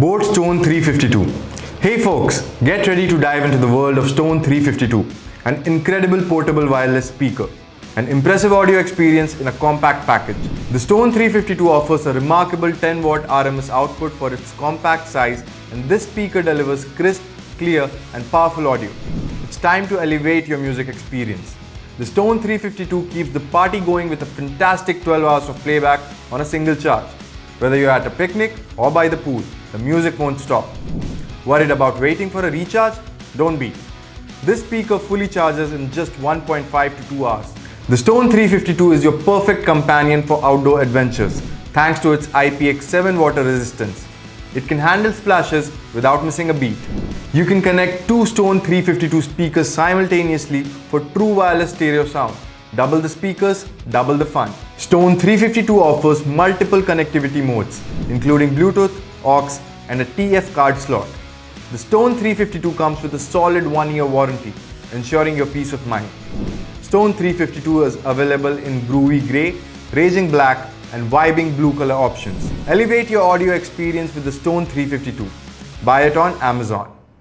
boAt Stone 352. Hey folks, get ready to dive into the world of Stone 352, an incredible portable wireless speaker, an impressive audio experience in a compact package. The Stone 352 offers a remarkable 10-watt RMS output for its compact size, and this speaker delivers crisp, clear and powerful audio. It's time to elevate your music experience. The Stone 352 keeps the party going with a fantastic 12 hours of playback on a single charge. Whether you're at a picnic or by the pool, the music won't stop. Worried about waiting for a recharge? Don't be. This speaker fully charges in just 1.5 to 2 hours. The Stone 352 is your perfect companion for outdoor adventures thanks to its IPX7 water resistance. It can handle splashes without missing a beat. You can connect two Stone 352 speakers simultaneously for true wireless stereo sound. Double the speakers, double the fun. Stone 352 offers multiple connectivity modes, including Bluetooth, aux, and a TF card slot. The Stone 352 comes with a solid 1-year warranty, ensuring your peace of mind. Stone 352 is available in groovy grey, raging black, and vibing blue color options. Elevate your audio experience with the Stone 352. Buy it on Amazon.